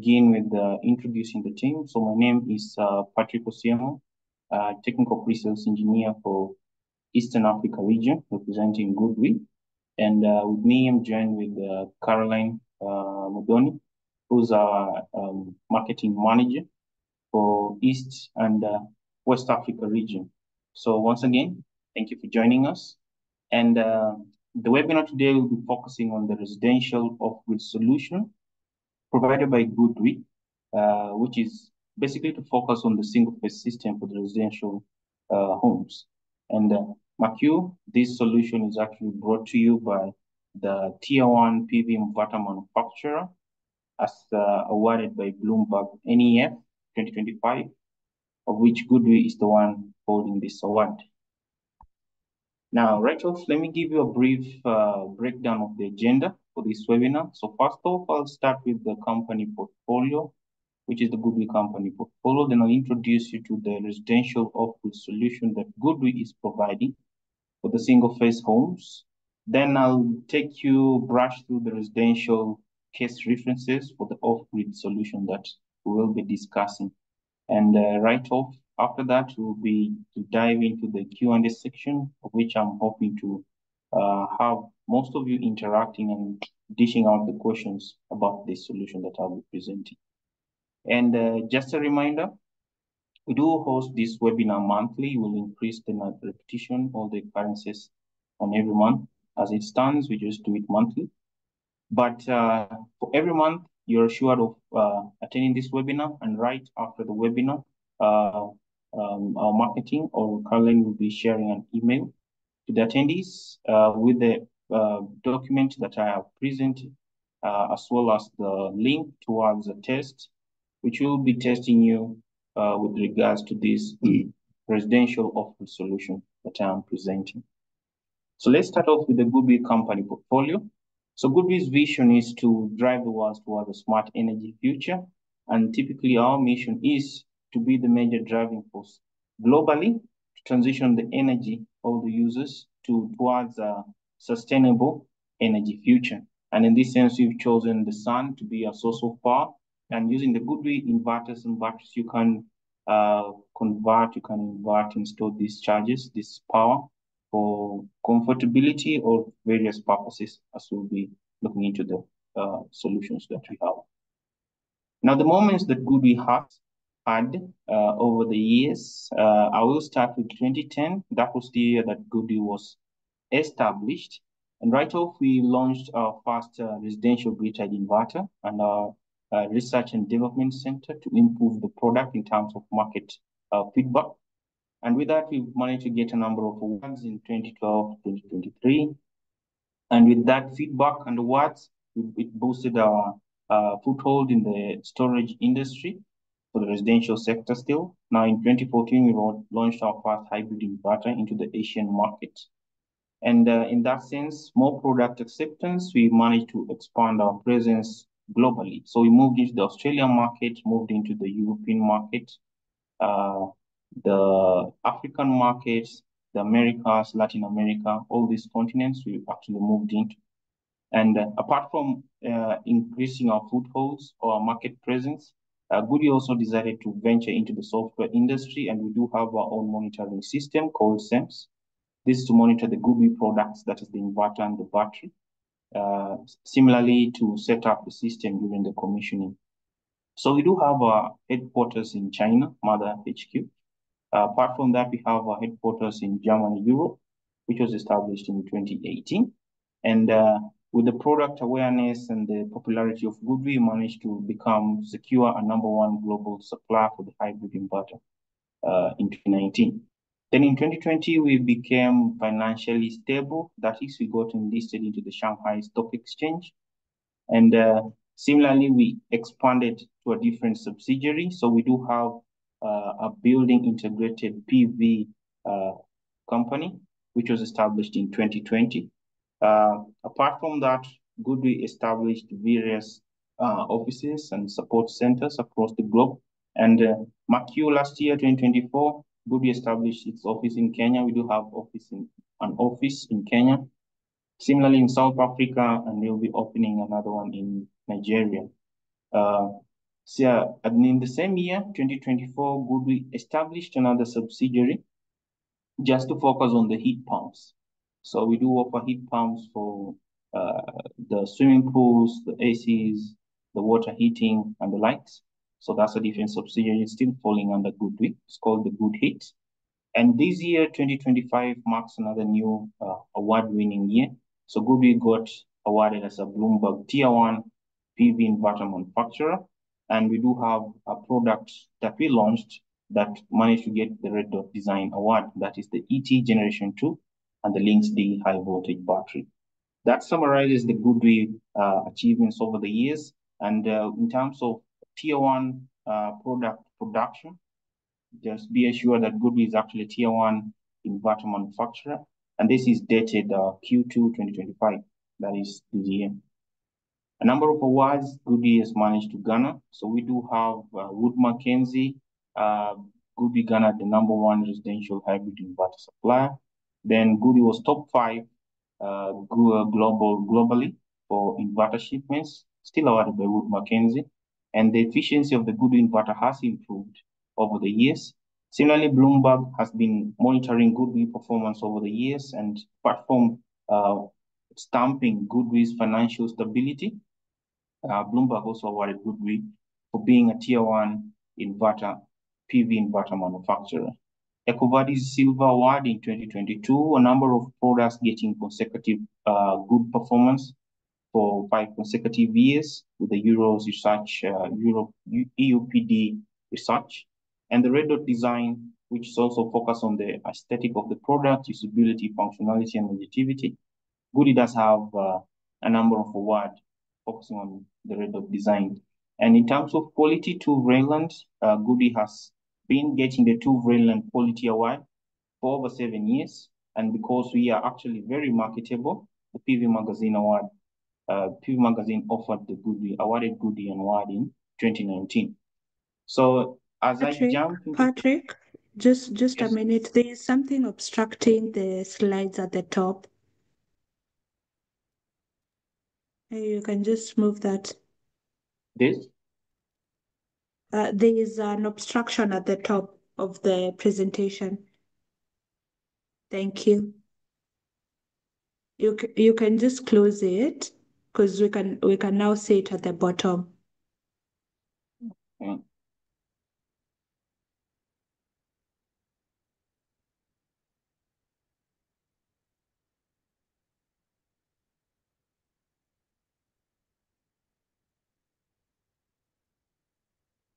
begin with introducing the team. So my name is Patrick Osiemo, Technical Pre-Sales Engineer for Eastern Africa region, representing GoodWe. And with me, I'm joined with Caroline Modoni, who's our Marketing Manager for East and West Africa region. So once again, thank you for joining us. And the webinar today will be focusing on the residential off-grid solution provided by GoodWe, which is basically to focus on the single-phase system for the residential homes. And MACU, this solution is actually brought to you by the Tier 1 PV inverter manufacturer, as awarded by Bloomberg NEF 2025, of which GoodWe is the one holding this award. Now, right off, let me give you a brief breakdown of the agenda for this webinar. So first off, I'll start with the company portfolio, which is the GoodWe company portfolio. Then I'll introduce you to the residential off-grid solution that GoodWe is providing for the single-phase homes. Then I'll take you brush through the residential case references for the off-grid solution that we will be discussing. And right off, after that, we'll be to dive into the Q&A section, of which I'm hoping to have most of you interacting and dishing out the questions about this solution that I'll be presenting. And just a reminder, we do host this webinar monthly. We'll increase the repetition of the occurrences on every month. As it stands, we just do it monthly. But for every month, you're assured of attending this webinar, and right after the webinar, our marketing or Caroline will be sharing an email to the attendees with the document that I have presented, as well as the link towards a test, which will be testing you with regards to this residential off-grid solution that I am presenting. So let's start off with the GoodWe company portfolio. So GoodWe's vision is to drive the world towards a smart energy future. And typically our mission is to be the major driving force globally to transition the energy of the users towards a sustainable energy future. And in this sense, we've chosen the sun to be a source of power. And using the GoodWe inverters and batteries, you can convert, you can invert and store these charges, this power, for comfortability or various purposes, as we'll be looking into the solutions that we have. Now, the moments that GoodWe has had over the years, I will start with 2010. That was the year that GoodWe was established. And right off, we launched our first residential grid-tied inverter and our research and development center to improve the product in terms of market feedback. And with that, we've managed to get a number of awards in 2012, 2023. And with that feedback and awards, it boosted our foothold in the storage industry for the residential sector still. Now, in 2014, we launched our first hybrid inverter into the Asian market. And in that sense, more product acceptance, we managed to expand our presence globally. So we moved into the Australian market, moved into the European market, the African markets, the Americas, Latin America, all these continents we actually moved into. And apart from increasing our footholds or our market presence, GoodWe also decided to venture into the software industry, and we do have our own monitoring system called SEMS. This is to monitor the GoodWe products, that is the inverter and the battery, similarly to set up the system during the commissioning. So we do have our headquarters in China, Mother HQ. Apart from that, we have our headquarters in Germany, Europe, which was established in 2018. And with the product awareness and the popularity of GoodWe, we managed to secure a #1 global supplier for the hybrid inverter in 2019. Then in 2020, we became financially stable. That is, we got enlisted into the Shanghai Stock Exchange. And similarly, we expanded to a different subsidiary. So we do have a building integrated PV company, which was established in 2020. Apart from that, GoodWe established various offices and support centers across the globe. And MACU last year, 2024, GoodWe established its office in Kenya. We do have an office in Kenya. Similarly, in South Africa, and they'll be opening another one in Nigeria. So, and in the same year, 2024, GoodWe established another subsidiary just to focus on the heat pumps. So we do offer heat pumps for uh, the swimming pools, the ACs, the water heating, and the likes. So that's a different subsidiary still falling under GoodWe. It's called the Good Heat. And this year, 2025, marks another new award-winning year. So GoodWe got awarded as a Bloomberg Tier 1 PV inverter manufacturer. And we do have a product that we launched that managed to get the Red Dot Design Award. That is the ET Generation 2 and the Lynx D high voltage battery. That summarizes the GoodWe achievements over the years. And in terms of Tier 1 product production, just be assured that GoodWe is actually a Tier 1 inverter manufacturer. And this is dated Q2 2025. That is this year. A number of awards GoodWe has managed to garner. So we do have Wood Mackenzie, GoodWe garnered the #1 residential hybrid inverter supplier. Then GoodWe was top 5 globally for inverter shipments, still awarded by Wood Mackenzie. And the efficiency of the GoodWe inverter has improved over the years. Similarly, Bloomberg has been monitoring GoodWe performance over the years, and apart from stamping GoodWe's financial stability, Bloomberg also awarded GoodWe for being a Tier 1 inverter, PV inverter manufacturer. EcoVadis Silver Award in 2022, a number of products getting consecutive good performance for 5 consecutive years with the Euros Research, EUPD research, and the Red Dot Design, which is also focused on the aesthetic of the product, usability, functionality, and longevity. GoodWe does have a number of awards focusing on the Red Dot Design. And in terms of quality, TÜV Rheinland, GoodWe has been getting the TÜV Rheinland Quality Award for over 7 years. And because we are actually very marketable, the PV Magazine Award, PV Magazine offered the GoodWe, awarded GoodWe an award in 2019. So as I jump into Patrick, just a yes, minute. There is something obstructing the slides at the top. You can just move that. this. There is an obstruction at the top of the presentation. Thank you. You can just close it because we can now see it at the bottom. Okay.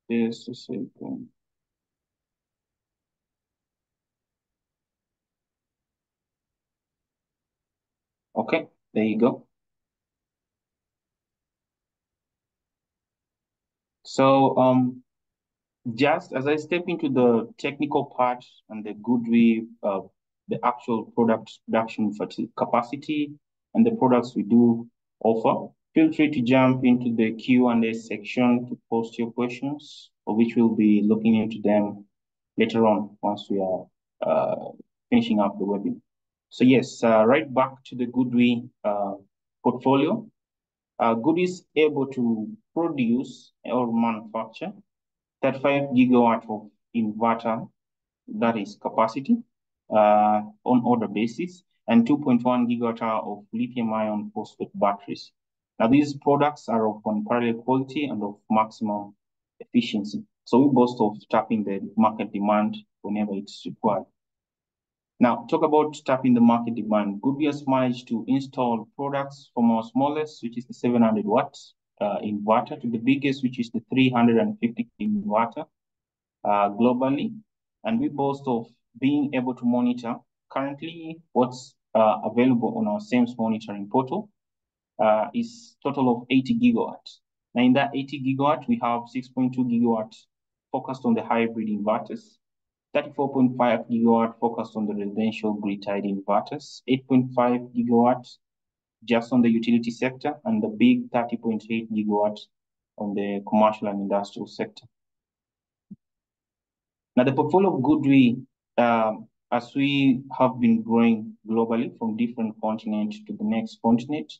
This is it. Okay, there you go. So just as I step into the technical part and the GoodWe, the actual product production capacity and the products we do offer, feel free to jump into the Q&A section to post your questions, for which we'll be looking into them later on once we are finishing up the webinar. So yes, right back to the GoodWe portfolio. GoodWe is able to produce or manufacture 35 gigawatt of inverter, that is capacity, on order basis, and 2.1 gigawatt hour of lithium-ion phosphate batteries. Now, these products are of unparalleled quality and of maximum efficiency. So we boast of tapping the market demand whenever it's required. Now, talk about tapping the market demand. GoodWe has managed to install products from our smallest, which is the 700 watts inverter, to the biggest, which is the 350 inverter globally. And we boast of being able to monitor currently what's available on our SAMS monitoring portal is total of 80 gigawatts. Now, in that 80 gigawatt, we have 6.2 gigawatts focused on the hybrid inverters, 34.5 gigawatt focused on the residential grid-tied inverters, 8.5 gigawatts just on the utility sector, and the big 30.8 gigawatts on the commercial and industrial sector. Now, the portfolio of GoodWe, as we have been growing globally from different continents to the next continent,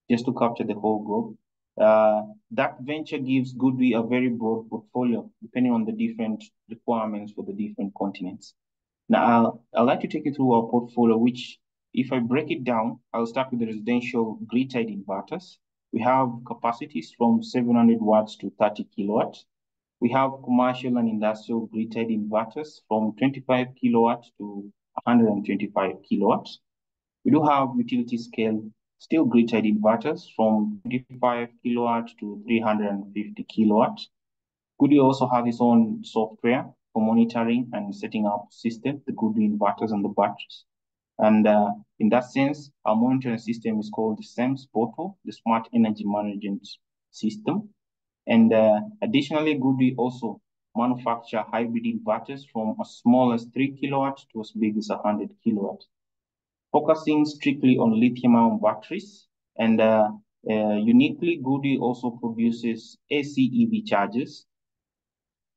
just to capture the whole globe, That venture gives GoodWe a very broad portfolio, depending on the different requirements for the different continents. Now, I'd like to take you through our portfolio, which, if I break it down, I'll start with the residential grid-tied inverters. We have capacities from 700 watts to 30 kilowatts. We have commercial and industrial grid-tied inverters from 25 kilowatts to 125 kilowatts. We do have utility scale still grid-tied inverters from 25 kilowatts to 350 kilowatts. GoodWe also have its own software for monitoring and setting up system, the GoodWe inverters and the batteries. And in that sense, our monitoring system is called the SEMS portal, the Smart Energy Management System. And additionally, GoodWe also manufacture hybrid inverters from as small as 3 kilowatts to as big as 100 kilowatts, focusing strictly on lithium-ion batteries. And uniquely, GoodWe also produces AC EV chargers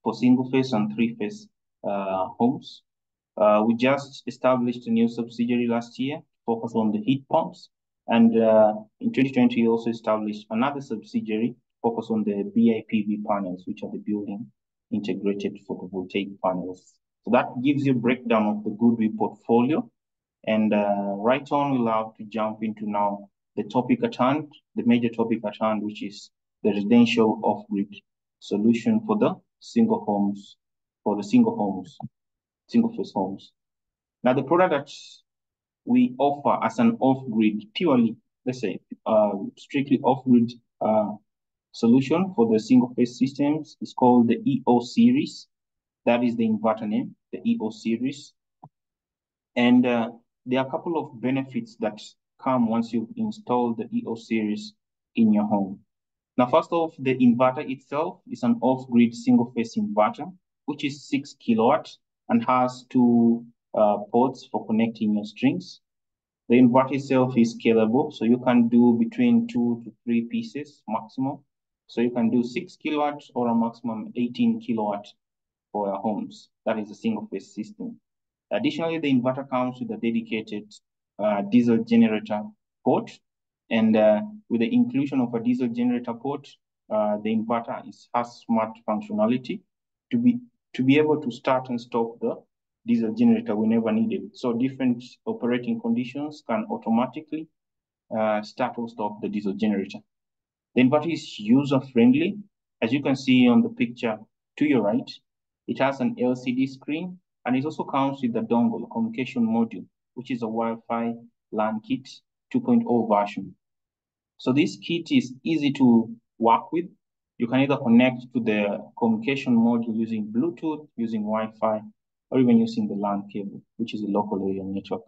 for single-phase and three-phase homes. We just established a new subsidiary last year, focused on the heat pumps. And in 2020, we also established another subsidiary focused on the BIPV panels, which are the building integrated photovoltaic panels. So that gives you a breakdown of the GoodWe portfolio. And right on, we'll have to jump into now the topic at hand, the major topic at hand, which is the residential off-grid solution for the single homes, single-phase homes. Now, the product that we offer as an off-grid, purely, let's say, strictly off-grid solution for the single-phase systems is called the EO series. That is the inverter name, the EO series. And there are a couple of benefits that come once you've installed the EO series in your home. Now, first off, the inverter itself is an off-grid single-phase inverter, which is 6 kilowatts and has two ports for connecting your strings. The inverter itself is scalable, so you can do between 2 to 3 pieces maximum. So you can do 6 kilowatts or a maximum 18 kilowatts for your homes. That is a single-phase system. Additionally, the inverter comes with a dedicated diesel generator port. And with the inclusion of a diesel generator port, the inverter has smart functionality to be able to start and stop the diesel generator whenever needed. So different operating conditions can automatically start or stop the diesel generator. The inverter is user-friendly. As you can see on the picture to your right, it has an LCD screen, and it also comes with the dongle communication module, which is a Wi-Fi LAN kit 2.0 version. So this kit is easy to work with. You can either connect to the communication module using Bluetooth, using Wi-Fi, or even using the LAN cable, which is a local area network.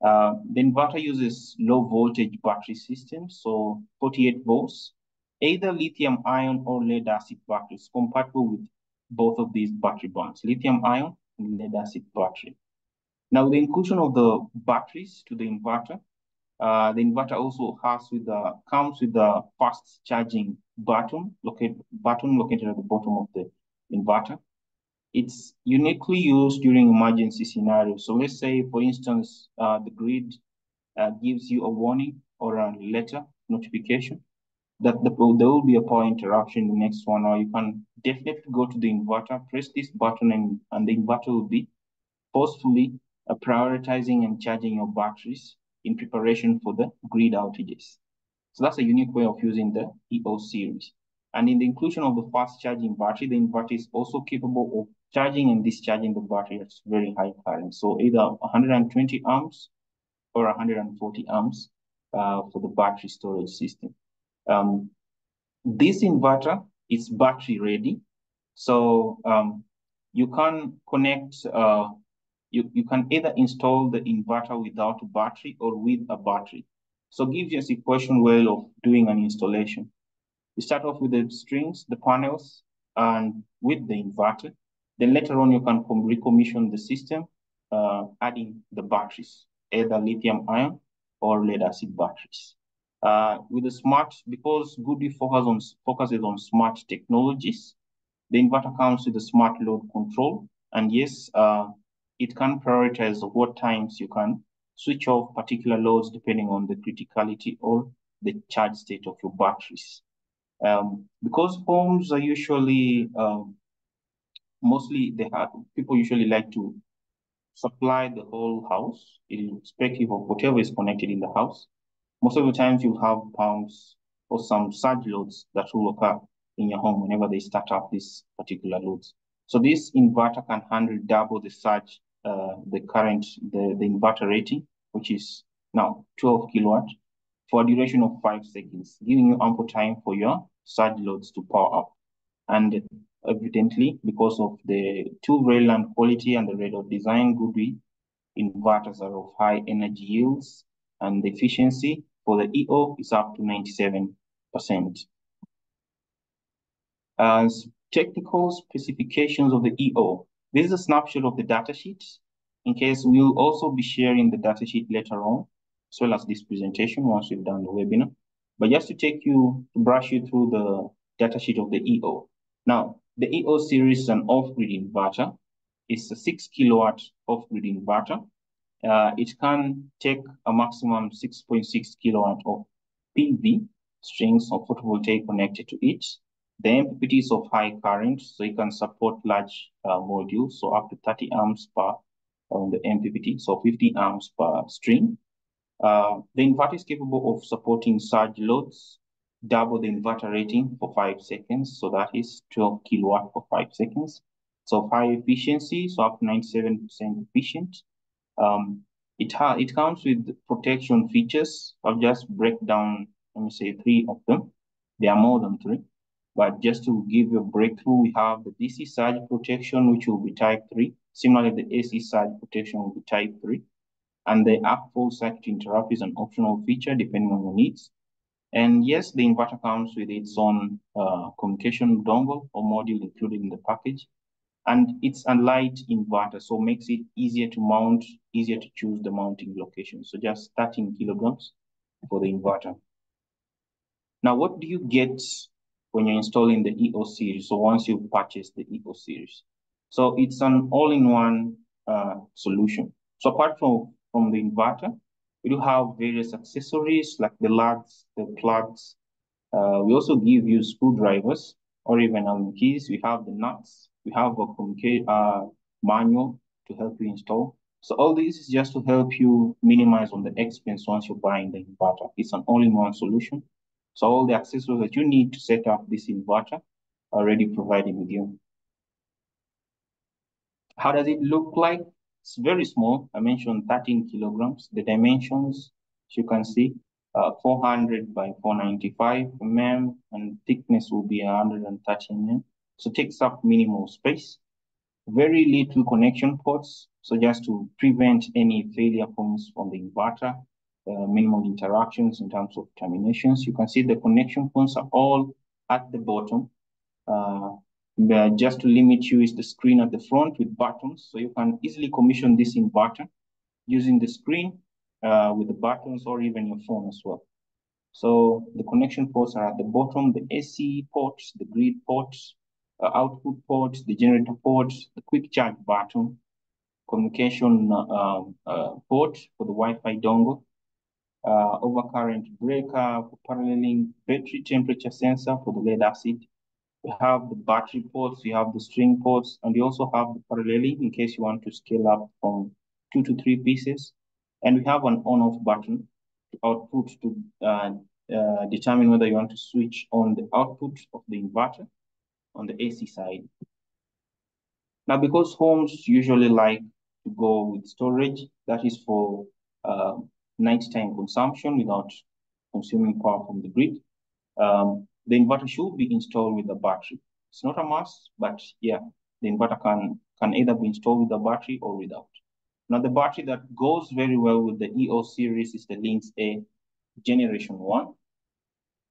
The inverter uses low voltage battery system, so 48 volts, either lithium ion or lead acid batteries, compatible with both of these battery bands, lithium ion and lead acid battery. Now, the inclusion of the batteries to the inverter also comes with the fast charging button located at the bottom of the inverter. It's uniquely used during emergency scenarios. So let's say, for instance, the grid gives you a warning or a letter notification that there will be a power interruption in the next 1 hour. You can definitely go to the inverter, press this button, and the inverter will be forcefully prioritizing and charging your batteries in preparation for the grid outages. So that's a unique way of using the EO series. And in the inclusion of the fast charging battery, the inverter is also capable of charging and discharging the battery at very high current. So either 120 amps or 140 amps for the battery storage system. This inverter is battery ready. So you can connect, you can either install the inverter without a battery or with a battery. So give you a situation well of doing an installation. You start off with the strings, the panels, and with the inverter. Then later on, you can recommission the system, adding the batteries, either lithium ion or lead acid batteries. With the smart, because GoodWe focuses on smart technologies, the inverter comes with a smart load control. And yes, it can prioritize what times you can switch off particular loads depending on the criticality or the charge state of your batteries. Because homes are usually mostly people usually like to supply the whole house, irrespective of whatever is connected in the house. Most of the times you have pumps or some surge loads that will occur in your home whenever they start up these particular loads. So this inverter can handle double the surge, the current, the inverter rating, which is now 12 kilowatt for a duration of 5 seconds, giving you ample time for your surge loads to power up. And evidently, because of the two rail quality and the rate of design, GoodWe inverters are of high energy yields, and the efficiency for the EO is up to 97%. As technical specifications of the EO, this is a snapshot of the datasheet. In case we'll also be sharing the datasheet later on, as well as this presentation once we've done the webinar. But just to brush you through the datasheet of the EO. Now, the EO series is an off-grid inverter. It's a 6 kilowatt off-grid inverter. It can take a maximum 6.6 kilowatt of PV strings of photovoltaic connected to it. The MPPT is of high current, so it can support large modules, so up to 30 amps per on the MPPT, so 50 amps per string. The inverter is capable of supporting surge loads, double the inverter rating for 5 seconds, so that is 12 kilowatt for 5 seconds. So high efficiency, so up to 97% efficient. It comes with protection features. I'll just break down, let me say 3 of them. There are more than 3, but just to give you a breakthrough, we have the DC surge protection, which will be type 3. Similarly, the AC surge protection will be type 3. And the up full circuit interrupt is an optional feature depending on your needs. And yes, the inverter comes with its own communication dongle or module included in the package. And it's a light inverter, so makes it easier to mount, easier to choose the mounting location. So just 13 kilograms for the inverter. Now, what do you get when you're installing the EO series? So once you purchase the EO series, so it's an all-in-one solution. So apart from the inverter, we do have various accessories like the lugs, the plugs. We also give you screwdrivers or even Allen keys. We have the nuts. We have a manual to help you install. So all this is just to help you minimize on the expense once you're buying the inverter. It's an all-in-one solution. So all the accessories that you need to set up this inverter are already provided with you. How does it look like? It's very small. I mentioned 13 kilograms. The dimensions, as you can see, 400 by 495 mm, and thickness will be 130 mm. So it takes up minimal space. Very little connection ports. So just to prevent any failure points from the inverter, minimal interactions in terms of terminations. You can see the connection points are all at the bottom. Just to limit you is the screen at the front with buttons. So you can easily commission this inverter using the screen with the buttons or even your phone as well. So the connection ports are at the bottom, the AC ports, the grid ports, output ports, the generator ports, the quick charge button, communication port for the Wi-Fi dongle, overcurrent breaker for paralleling, battery temperature sensor for the lead acid. We have the battery ports, you have the string ports, and you also have the paralleling in case you want to scale up from 2 to 3 pieces. And we have an on-off button to output to determine whether you want to switch on the output of the inverter on the AC side. Now, because homes usually like to go with storage, that is for nighttime consumption without consuming power from the grid, the inverter should be installed with a battery. It's not a must, but yeah, the inverter can either be installed with a battery or without. Now, the battery that goes very well with the EO series is the Lynx A Generation 1.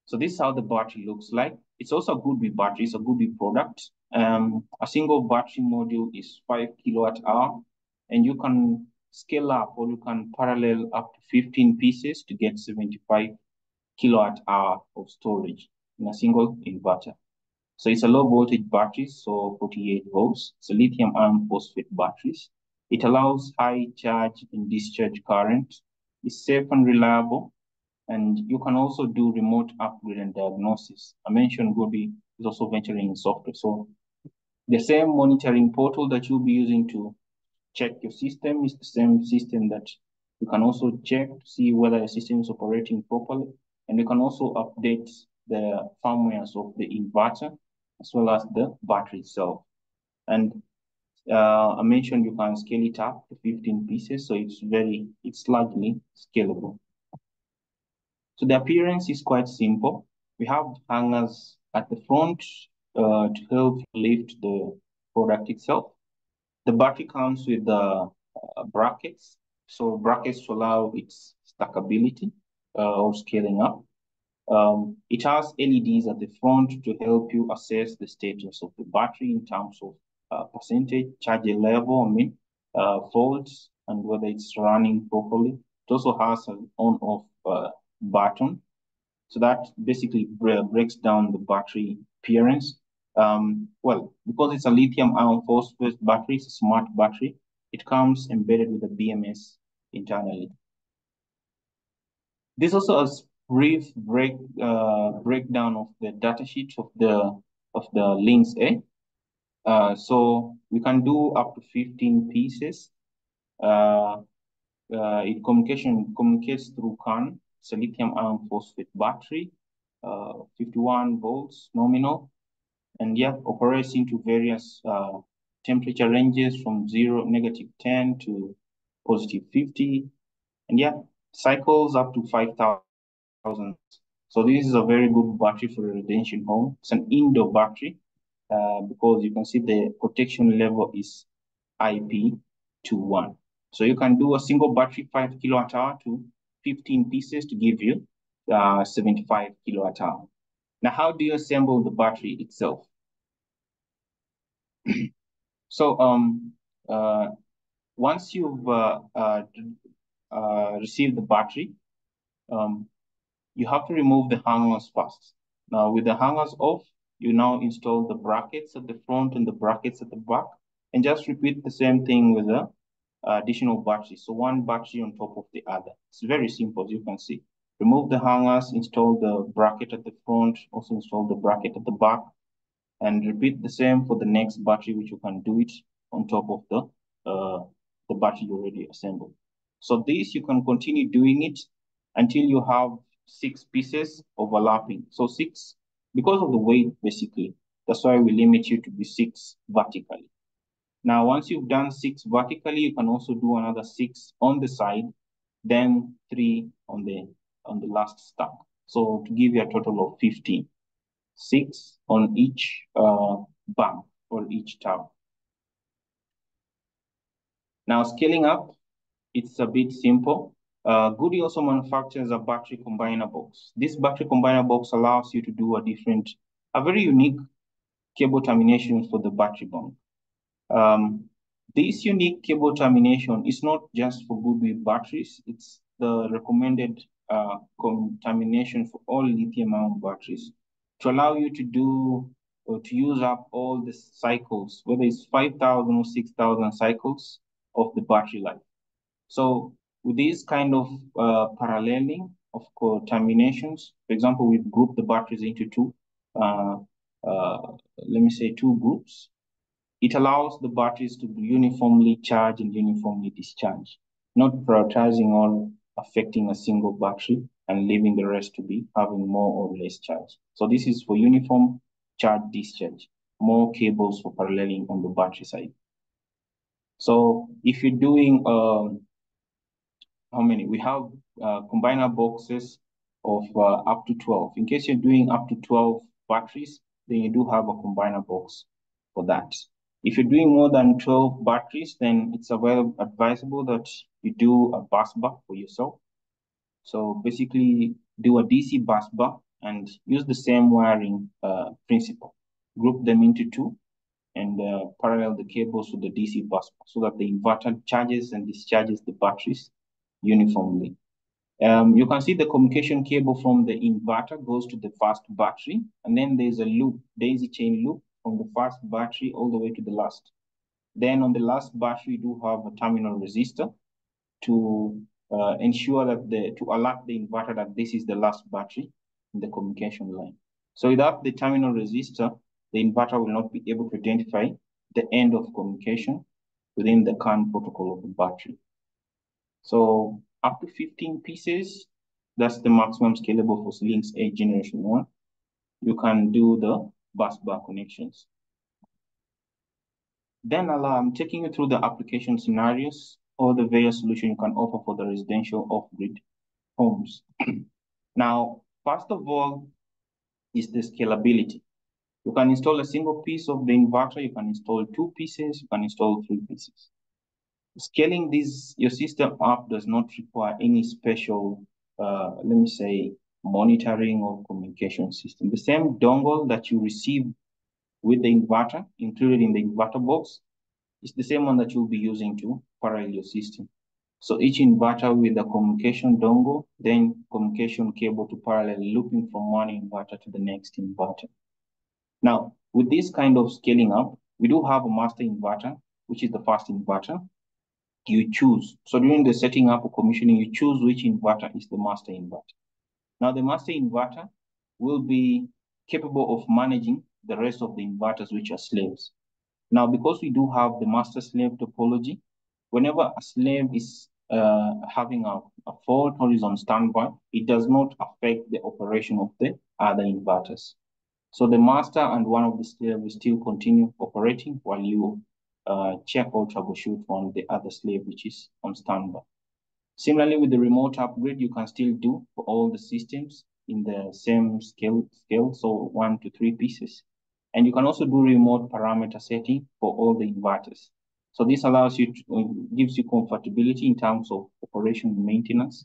So this is how the battery looks like. It's also a GoodWe battery. It's a GoodWe product. A single battery module is 5 kilowatt hour, and you can scale up or you can parallel up to 15 pieces to get 75 kilowatt hour of storage in a single inverter. So it's a low voltage battery, so 48 volts. It's a lithium iron phosphate batteries. It allows high charge and discharge current. It's safe and reliable. And you can also do remote upgrade and diagnosis. I mentioned GoodWe is also venturing in software. So the same monitoring portal that you'll be using to check your system is the same system that you can also check to see whether your system is operating properly. And you can also update the firmwares of the inverter as well as the battery itself. And I mentioned you can scale it up to 15 pieces, so it's largely scalable. So the appearance is quite simple. We have hangers at the front to help lift the product itself. The battery comes with brackets. So brackets to allow its stackability or scaling up. It has LEDs at the front to help you assess the status of the battery in terms of percentage, charge level, volts, and whether it's running properly. It also has an on-off button. So that basically breaks down the battery appearance. Well, because it's a lithium iron phosphate battery, it's a smart battery, it comes embedded with a BMS internally. This also has brief breakdown of the datasheet of the links A. So we can do up to 15 pieces. It communicates through CAN. It's a lithium iron phosphate battery, 51 volts nominal, and yeah, operates into various temperature ranges from -10 to +50, and yeah, cycles up to 5,000. So this is a very good battery for a residential home. It's an indoor battery because you can see the protection level is IP21. So you can do a single battery 5 kilowatt hour to 15 pieces to give you 75 kilowatt hour. Now, how do you assemble the battery itself? So once you've received the battery, you have to remove the hangers first. Now, with the hangers off, you now install the brackets at the front and the brackets at the back, and just repeat the same thing with the additional battery. So one battery on top of the other. It's very simple, as you can see. Remove the hangers, install the bracket at the front, also install the bracket at the back, and repeat the same for the next battery, which you can do it on top of the battery you already assembled. So this, you can continue doing it until you have 6 pieces overlapping. So 6, because of the weight, basically, that's why we limit you to be 6 vertically. Now, once you've done 6 vertically, you can also do another 6 on the side, then 3 on the last stack. So to give you a total of 15. 6 on each bank or each tower. Now, scaling up, it's a bit simple. GoodWe also manufactures a battery combiner box. This battery combiner box allows you to do a very unique cable termination for the battery bank. This unique cable termination is not just for GoodWe batteries, it's the recommended termination for all lithium-ion batteries to allow you to do or to use up all the cycles, whether it's 5,000 or 6,000 cycles of the battery life. So with this kind of paralleling of terminations, for example, we've grouped the batteries into two, let me say 2 groups. It allows the batteries to be uniformly charged and uniformly discharged, not prioritizing or affecting a single battery and leaving the rest to be having more or less charge. So this is for uniform charge discharge, more cables for paralleling on the battery side. So if you're doing, how many? We have combiner boxes of up to 12. In case you're doing up to 12 batteries, then you do have a combiner box for that. If you're doing more than 12 batteries, then it's advisable that you do a bus bar for yourself. So basically do a DC bus bar and use the same wiring principle. Group them into 2 and parallel the cables to the DC bus bar so that the inverter charges and discharges the batteries uniformly. You can see the communication cable from the inverter goes to the first battery, and then there's a loop, daisy chain loop from the first battery all the way to the last. Then on the last battery, you do have a terminal resistor to ensure that to alert the inverter that this is the last battery in the communication line. So without the terminal resistor, the inverter will not be able to identify the end of communication within the current protocol of the battery. So up to 15 pieces, that's the maximum scalable for Links 8 generation 1. You can do the bus bar connections. Then I'm taking you through the application scenarios or the various solutions you can offer for the residential off-grid homes. Now, first of all, is the scalability. You can install a single piece of the inverter, you can install 2 pieces, you can install 3 pieces. Scaling your system up does not require any special, let me say, monitoring or communication system. The same dongle that you receive with the inverter included in the inverter box is the same one that you'll be using to parallel your system. So each inverter with a communication dongle, then communication cable to parallel looping from one inverter to the next inverter. Now, with this kind of scaling up, we do have a master inverter, which is the first inverter. You choose. So during the setting up or commissioning, you choose which inverter is the master inverter. Now, the master inverter will be capable of managing the rest of the inverters, which are slaves. Now, because we do have the master-slave topology, whenever a slave is having a fault or is on standby, it does not affect the operation of the other inverters. So the master and one of the slave will still continue operating while you check or troubleshoot on the other slave, which is on standby. Similarly, with the remote upgrade, you can still do for all the systems in the same scale, so 1 to 3 pieces. And you can also do remote parameter setting for all the inverters. So this allows you gives you comfortability in terms of operation and maintenance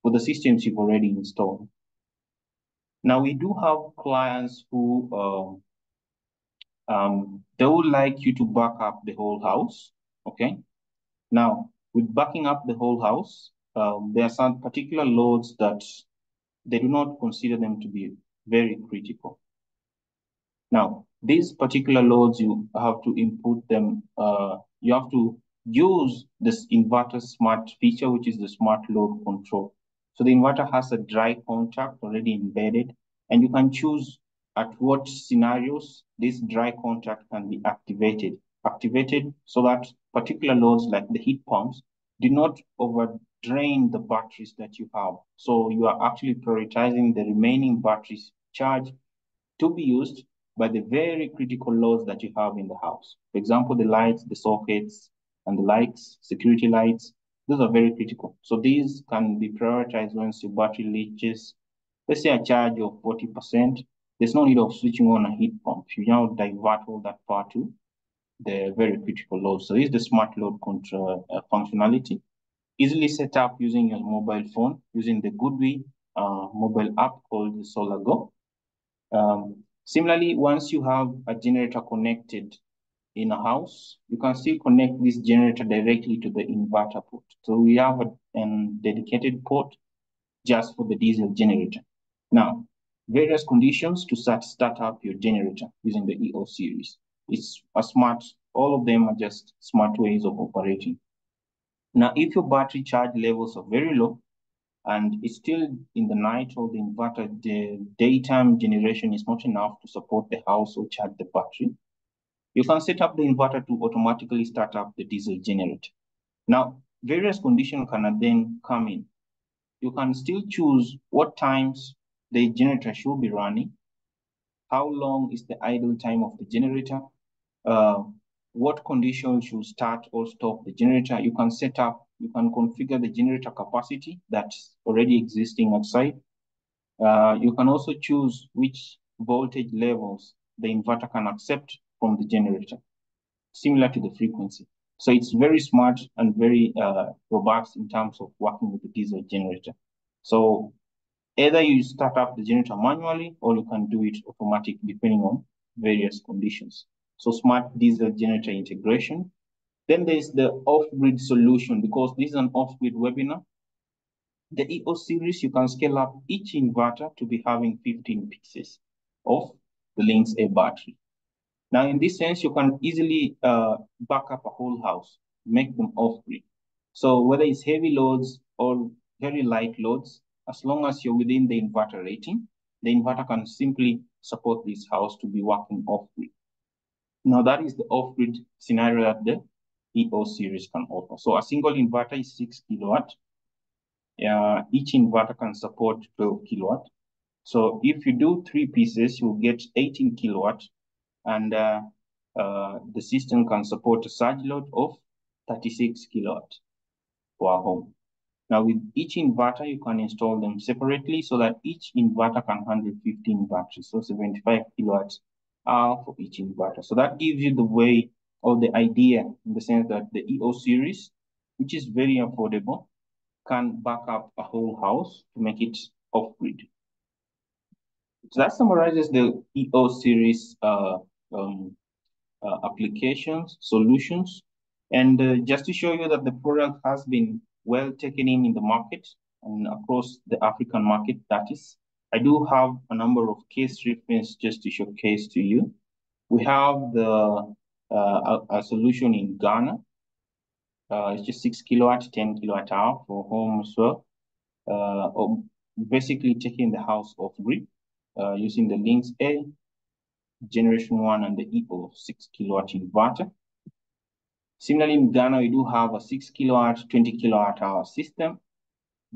for the systems you've already installed. Now, we do have clients who they would like you to back up the whole house, okay? Now, with backing up the whole house, there are some particular loads that they do not consider them to be very critical. Now, these particular loads, you have to input them, you have to use this inverter smart feature, which is the smart load control. So the inverter has a dry contact already embedded, and you can choose at what scenarios this dry contact can be activated. Activated so that particular loads like the heat pumps do not overdrain the batteries that you have. So you are actually prioritizing the remaining batteries charge to be used by the very critical loads that you have in the house. For example, the lights, the sockets, and the lights, security lights, those are very critical. So these can be prioritized once your battery reaches, let's say, a charge of 40%. There's no need of switching on a heat pump. You now divert all that power to the very critical loads. So this is the smart load control functionality. Easily set up using your mobile phone, using the GoodWe mobile app called the Solar Go. Similarly, once you have a generator connected in a house, you can still connect this generator directly to the inverter port. So we have a dedicated port just for the diesel generator. Now, various conditions to start up your generator using the EO series. It's a smart, all of them are just smart ways of operating. Now, if your battery charge levels are very low, and it's still in the night or the inverter, the daytime generation is not enough to support the house or charge the battery, you can set up the inverter to automatically start up the diesel generator. Now, various conditions can then come in. You can still choose what times the generator should be running, how long is the idle time of the generator, what conditions should start or stop the generator. You can set up, you can configure the generator capacity that's already existing outside. You can also choose which voltage levels the inverter can accept from the generator, similar to the frequency. So it's very smart and very robust in terms of working with the diesel generator. So either you start up the generator manually or you can do it automatic depending on various conditions. So smart diesel generator integration. Then there's the off-grid solution, because this is an off-grid webinar. The EO series, you can scale up each inverter to be having 15 pieces of the Links A battery. Now, in this sense, you can easily back up a whole house, make them off-grid. So whether it's heavy loads or very light loads, as long as you're within the inverter rating, the inverter can simply support this house to be working off-grid. Now that is the off-grid scenario that the EO series can offer. So a single inverter is 6 kilowatt. Each inverter can support 12 kilowatt. So if you do 3 pieces, you'll get 18 kilowatt, and the system can support a surge load of 36 kilowatt for a home. Now with each inverter, you can install them separately so that each inverter can handle 15 batteries, so 75 kilowatts for each inverter. So that gives you the way or the idea in the sense that the EO series, which is very affordable, can back up a whole house to make it off-grid. So that summarizes the EO series applications, solutions. And just to show you that the product has been well taken in the market and across the African market, that is, I do have a number of case reference just to showcase to you. We have a solution in Ghana. It's just 6 kilowatt, 10 kilowatt hour for home as well. Basically taking the house off grid using the links A, generation 1, and the EO 6 kilowatt inverter. Similarly, in Ghana, we do have a 6 kilowatt, 20 kilowatt hour system,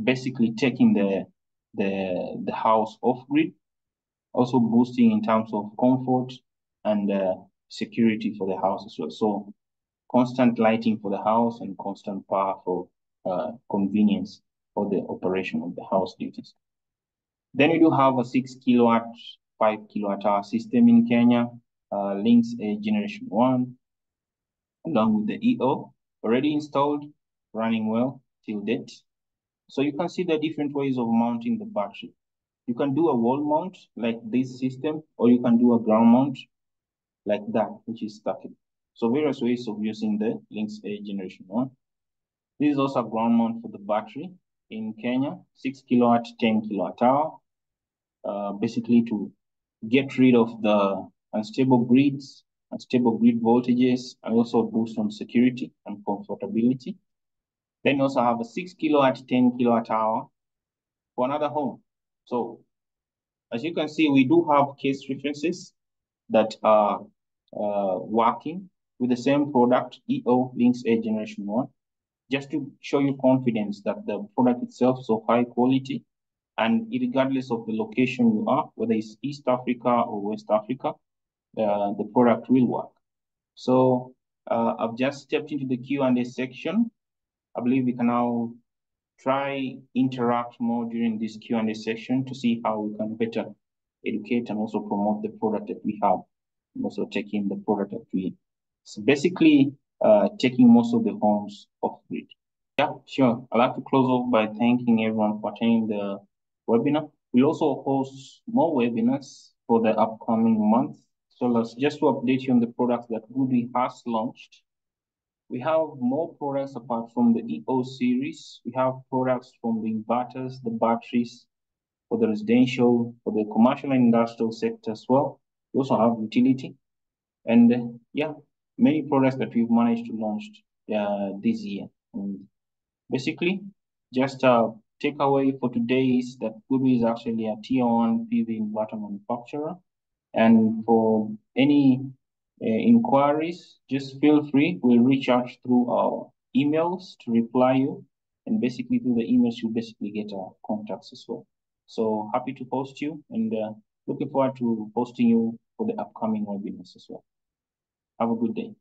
basically taking the house off grid, also boosting in terms of comfort and security for the house as well. So constant lighting for the house and constant power for convenience for the operation of the house duties. Then we do have a 6 kilowatt, 5 kilowatt hour system in Kenya, links A generation 1, along with the EO, already installed, running well till date. So you can see the different ways of mounting the battery. You can do a wall mount like this system, or you can do a ground mount like that, which is static. So various ways of using the links A generation 1. This is also a ground mount for the battery in Kenya, 6 kilowatt, 10 kilowatt hour, basically to get rid of the unstable grid voltages, and also boost on security and comfortability. Then you also have a 6 kilowatt, 10 kilowatt hour for another home. So as you can see, we do have case references that are working with the same product, EO links A generation 1, just to show you confidence that the product itself is of high quality, and regardless of the location you are, whether it's East Africa or West Africa, the product will work. So I've just stepped into the Q&A section. I believe we can now try interact more during this Q&A section to see how we can better educate and also promote the product that we have, and also taking the product that we, so basically taking most of the homes off grid. Yeah, sure. I'd like to close off by thanking everyone for attending the webinar. We'll also host more webinars for the upcoming month. So let's just to update you on the products that GoodWe has launched. We have more products apart from the EO series. We have products from the inverters, the batteries, for the residential, for the commercial and industrial sector as well. We also have utility. And yeah, many products that we've managed to launch this year. And basically, just takeaway for today is that GoodWe is actually a tier 1 PV inverter manufacturer. And for any inquiries, just feel free. We'll reach out through our emails to reply you. And basically through the emails, you basically get our contacts as well. So happy to host you, and looking forward to hosting you for the upcoming webinars as well. Have a good day.